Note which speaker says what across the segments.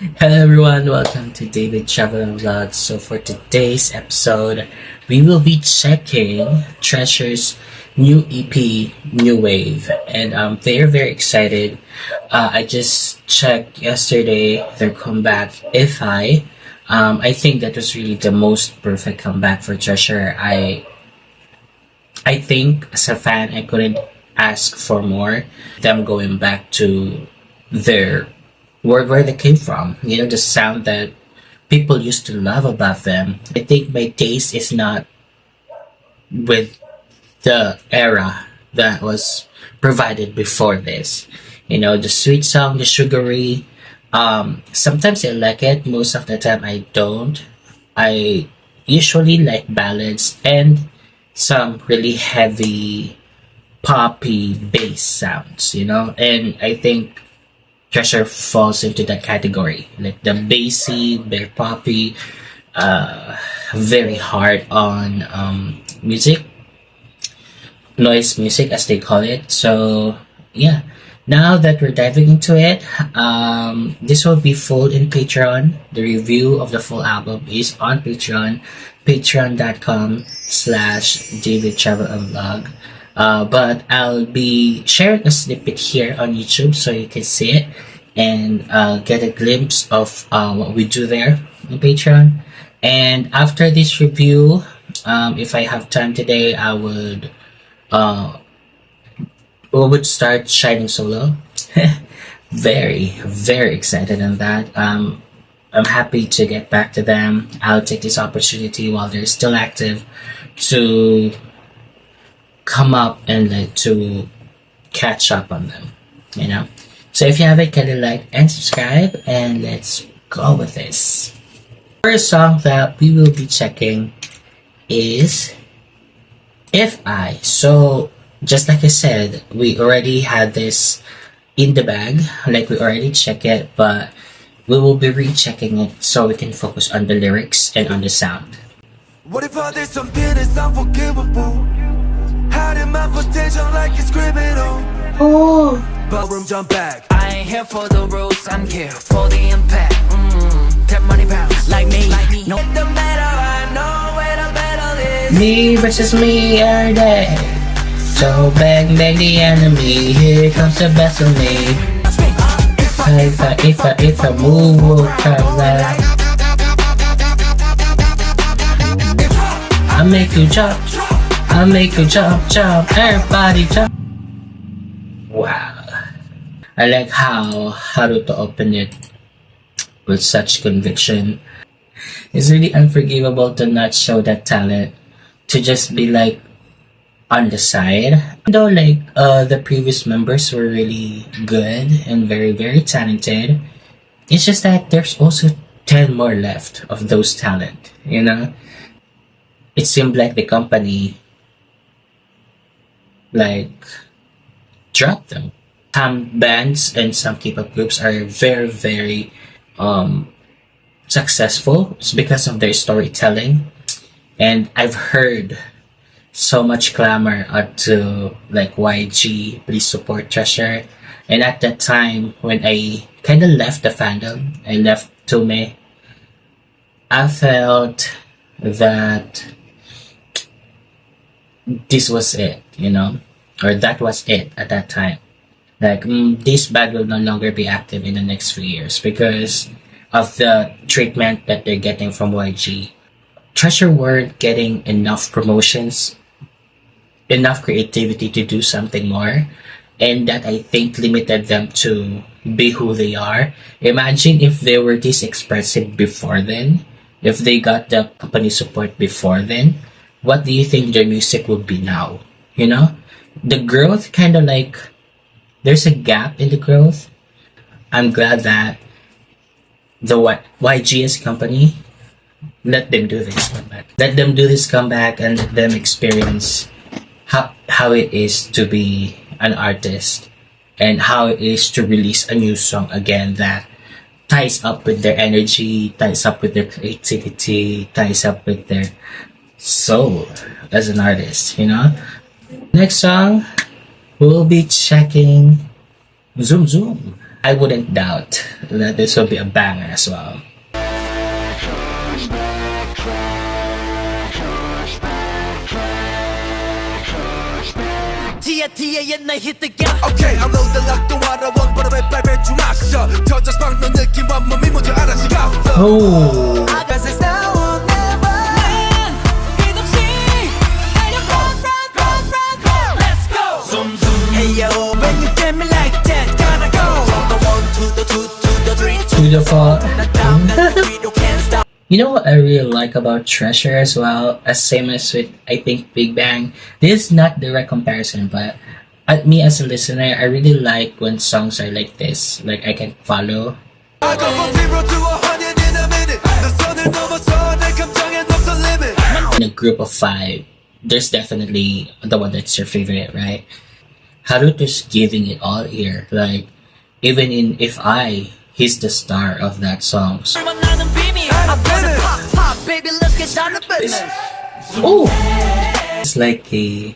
Speaker 1: Hello everyone, welcome to David Travel Vlog. So for today's episode, we will be checking Treasure's new EP, New Wave, and I'm very excited. I just checked yesterday their comeback, If I think that was really the most perfect comeback for Treasure. I think as a fan, I couldn't ask for more. Them going back to their where they came from. You know, the sound that people used to love about them. I think my taste is not with the era that was provided before this. You know, the sweet song, the sugary. Sometimes I like it. Most of the time I don't. I usually like ballads and some really heavy poppy bass sounds, you know, and I think Treasure falls into that category, like the bassy, very poppy, very hard on music, noise music as they call it. So yeah, now that we're diving into it, this will be full in Patreon. The review of the full album is on Patreon, patreon.com/David Travel and Vlog. But I'll be sharing a snippet here on YouTube so you can see it and get a glimpse of what we do there on Patreon. And after this review, if I have time today, we would start Shining Solo. very excited on that. I'm happy to get back to them. I'll take this opportunity while they're still active to come up and like to catch up on them, you know. So if you haven't, kindly like and subscribe, and let's go with this. First song that we will be checking is If I. So just like I said, we already had this in the bag, like we already checked it, but we will be rechecking it so we can focus on the lyrics and on the sound.
Speaker 2: What if all this something is unforgivable? Hiding my potential like it's criminal.
Speaker 1: Oh,
Speaker 2: Ballroom jump back.
Speaker 3: I ain't here for the rules, I'm here for the impact. That money bounce like me. No, the matter, I know where the battle is.
Speaker 1: me versus me every day. So bang the enemy, here comes the best of me. If I move, we'll come back. I make you jump, I make you jump, everybody jump. Wow. I like how Haruto opened it with such conviction. It's really unforgivable to not show that talent, to just be like on the side. Though like the previous members were really good and very talented, it's just that there's also 10 more left of those talent, you know? It seemed like the company like dropped them. Some bands and some K-pop groups are very successful. It's because of their storytelling, and I've heard so much clamor to like YG, please support Treasure. And at that time when I kind of left the fandom, I left Tume, I felt that this was it, you know, or that was it at that time. Like, this band will no longer be active in the next few years because of the treatment that they're getting from YG. Treasure weren't getting enough promotions, enough creativity to do something more, and that I think limited them to be who they are. Imagine if they were this expressive before then, if they got the company support before then, what do you think their music would be now? You know? The growth kind of like, there's a gap in the growth. I'm glad that the YG's company let them do this comeback. Let them do this comeback and let them experience how it is to be an artist and how it is to release a new song again that ties up with their energy, ties up with their creativity, ties up with their soul as an artist, you know? Next song, we'll be checking Zoom Zoom. I wouldn't doubt that this will be a banger as well.
Speaker 2: Okay, I'm loaded like the water one but 왜 빨리 주마셔 터져서 막는 느낌 몸이 먼저 알아시겠어
Speaker 1: Oh,
Speaker 2: Cause it's now or never Let's go Zoom zoom Hey yo, when you get me like that Gotta go From the one to the two to the three
Speaker 1: to the fall.
Speaker 2: down we can't stop
Speaker 1: You know what I really like about Treasure as well? As same as with, I think, Big Bang. This is not direct comparison, but me as a listener, I really like when songs are like this. Like, I can follow.
Speaker 2: I go from 0 to 100 in a minute 내 손을 넘어서 내 감정엔 없어 limit
Speaker 1: In a group of 5, there's definitely the one that's your favorite, right? Haruto's giving it all here. Like, even in If I, he's the star of that song. So, oh! It's like a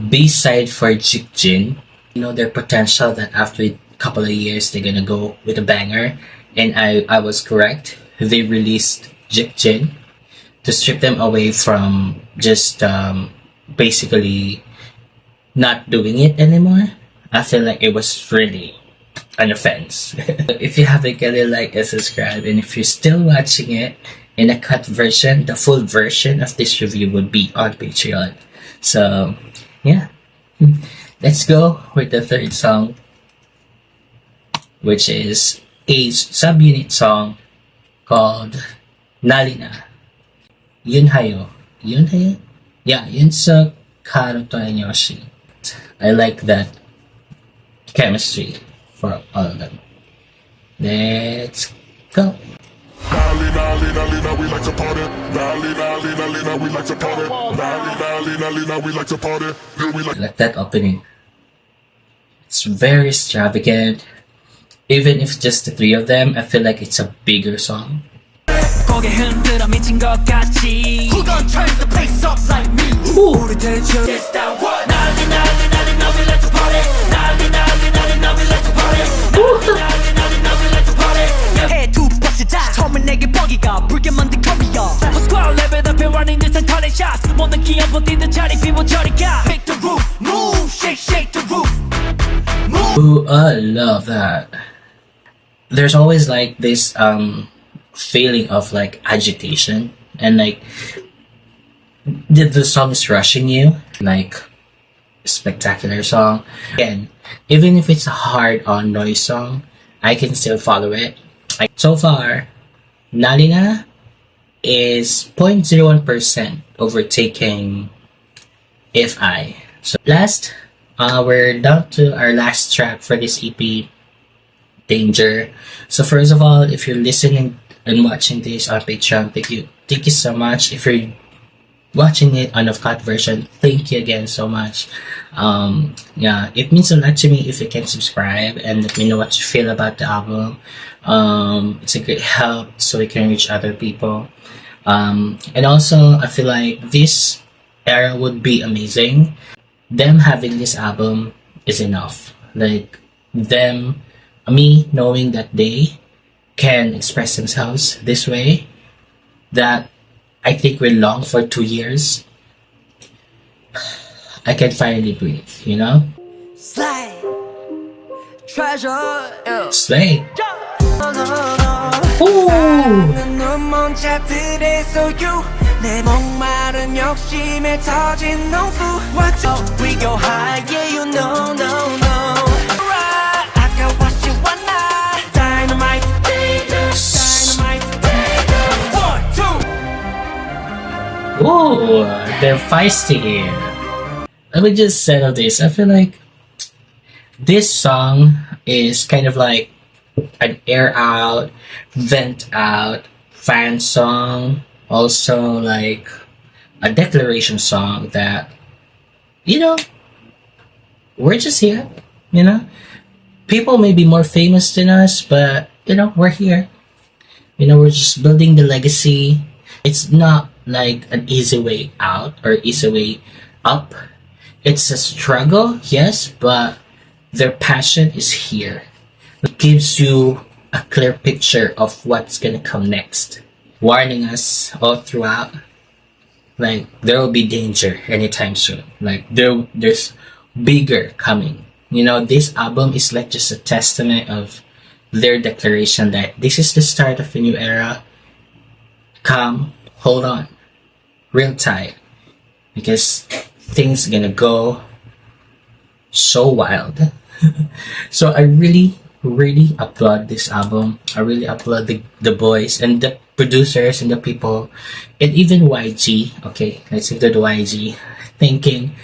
Speaker 1: B-side for Jikjin. You know their potential that after a couple of years they're gonna go with a banger. And I was correct. They released Jikjin to strip them away from just basically not doing it anymore. I feel like it was really an offense. If you haven't got it, like and subscribe, and if you're still watching it in a cut version, the full version of this review would be on Patreon. So yeah, let's go with the third song, which is a subunit song called NALLY-NA. YUNHAYO. YUNHAYO? Yeah, Yunsuk, Karuto, and Yoshi. I like that chemistry for all of them. Let's go.
Speaker 4: NALLY-NA, we like to party. NALLY-NA, we like to party. NALLY-NA, we like to party. Yeah, we like.
Speaker 1: I like that opening. It's very extravagant. Even if just the three of them, I feel like it's a bigger song.
Speaker 3: 고개 흔들어 미친 것 같이
Speaker 2: Who gon' turn the place up like me? 우리 대체 It's that one 난리 난리 난리 나 we like to party 난리 난리 난리 나 we like to party 난리 난리 나 we like to party
Speaker 3: 해두 벅시다 처음엔 내게 버기가 붉게 만든 커비야 스쿼어 레벨 앞에 running this and calling shots 모든 기업 버티는 자리 비워 저리 가
Speaker 2: Make the roof move shake shake the roof
Speaker 1: Ooh, I love that. There's always like this feeling of like agitation and like the song is rushing you, like spectacular song. Again, even if it's a hard on noise song, I can still follow it. So far, NALLY-NA is 0.01% overtaking If I. So last, we're down to our last track for this EP, Danger. So first of all, if you're listening and watching this on Patreon, thank you so much. If you're watching it on a cut version, thank you again so much. Yeah, it means a lot to me if you can subscribe and let me know what you feel about the album. It's a great help so we can reach other people. And also, I feel like this era would be amazing. Them having this album is enough. Like me knowing that they can express themselves this way, that I think we long for 2 years. I can finally breathe, you know?
Speaker 3: Slay Treasure
Speaker 1: Slay. Ooh.
Speaker 2: 내 목마른 욕심에 터진 농부 We go high, yeah you know, no, no Right, 아까워시 왔나 Dynamite, dynamite, dynamite 1, 2
Speaker 1: Ooh, they're feisty here. Let me just settle this. I feel like this song is kind of like an air out, vent out fan song. Also like a declaration song that, you know, we're just here, you know. People may be more famous than us, but, you know, we're here. You know, we're just building the legacy. It's not like an easy way out or easy way up. It's a struggle, yes, but their passion is here. It gives you a clear picture of what's gonna come next, warning us all throughout, like there will be danger anytime soon. Like there's bigger coming. You know, this album is like just a testament of their declaration that this is the start of a new era. Come, hold on, real tight, because things gonna go so wild. So I really applaud this album. I really applaud the boys and the producers and the people, and even YG. Okay, let's include YG. Thanking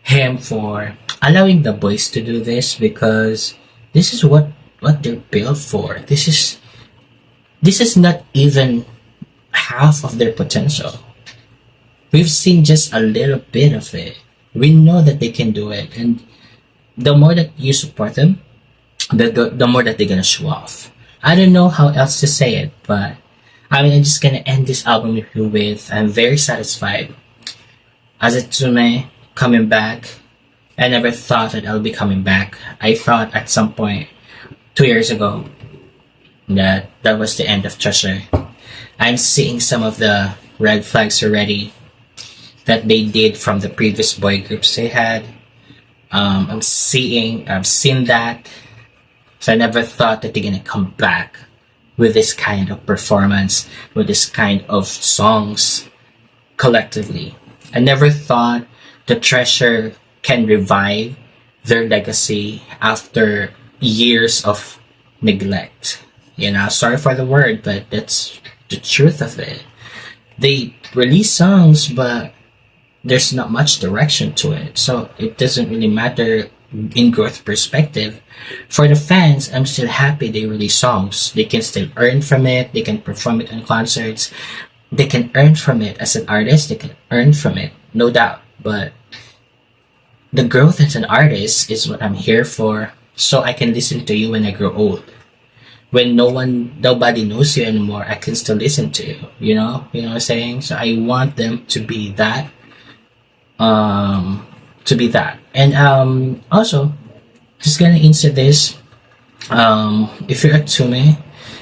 Speaker 1: him for allowing the boys to do this, because this is what they're built for. This is not even half of their potential. We've seen just a little bit of it. We know that they can do it, and the more that you support them, the more that they're gonna show off. I don't know how else to say it, but I mean, I'm just gonna end this album review with I'm very satisfied. Azatsume coming back. I never thought that I'll be coming back. I thought at some point 2 years ago that was the end of Treasure. I'm seeing some of the red flags already that they did from the previous boy groups they had. I've seen that. So I never thought that they're gonna come back with this kind of performance, with this kind of songs collectively. I never thought the Treasure can revive their legacy after years of neglect. You know, sorry for the word, but that's the truth of it. They release songs, but there's not much direction to it, so it doesn't really matter in growth perspective. For the fans, I'm still happy they release songs. They can still earn from it. They can perform it on concerts. They can earn from it as an artist. They can earn from it, no doubt. But the growth as an artist is what I'm here for, so I can listen to you when I grow old. When nobody knows you anymore, I can still listen to you. You know what I'm saying? So I want them to be that. And also, just gonna insert this. If you're a Tsume,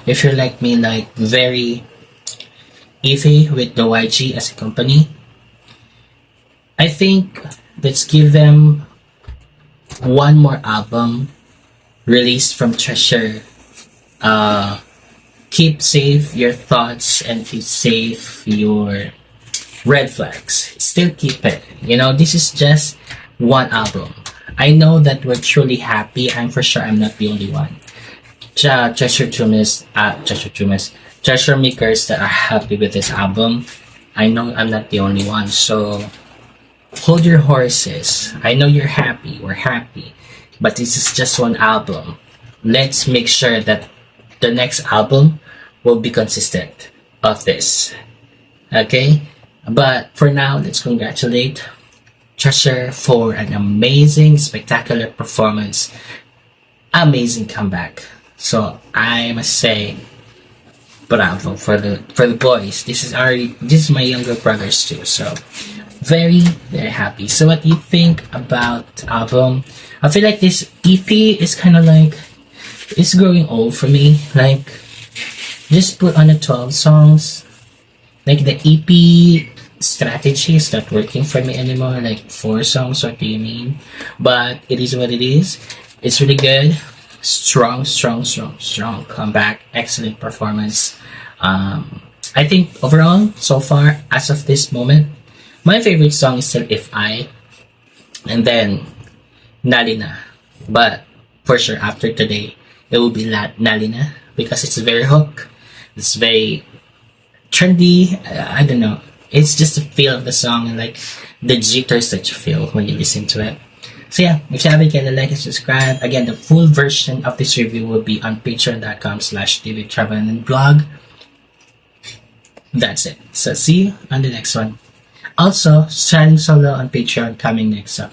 Speaker 1: if you're like me, like very iffy with the YG as a company, I think let's give them one more album released from Treasure. Keep safe your thoughts and keep safe your red flags. Still keep it. You know, this is just one album. I know that we're truly happy. I'm for sure I'm not the only one. Treasure makers that are happy with this album. I know I'm not the only one. So hold your horses. I know you're happy. We're happy. But this is just one album. Let's make sure that the next album will be consistent of this. Okay? But for now, let's congratulate Treasure for an amazing, spectacular performance. Amazing comeback. So I must say, bravo for the boys. This is my younger brothers too. So very, very happy. So what do you think about the album? I feel like this EP is kind of like, it's growing old for me. Like, just put on the 12 songs. Like the EP strategy is not working for me anymore. Like 4 songs, what do you mean? But it is what it is. It's really good. Strong comeback. Excellent performance. I think overall, so far, as of this moment, my favorite song is still If I, and then NALLY-NA. But for sure, after today, it will be NALLY-NA because it's very hook. It's very trendy. I don't know. It's just the feel of the song and like the jitters that you feel when you listen to it. So yeah, if you haven't yet, like and subscribe. Again, the full version of this review will be on patreon.com/DavidTravel and blog. That's it. So see you on the next one. Also, starting solo on Patreon coming next up.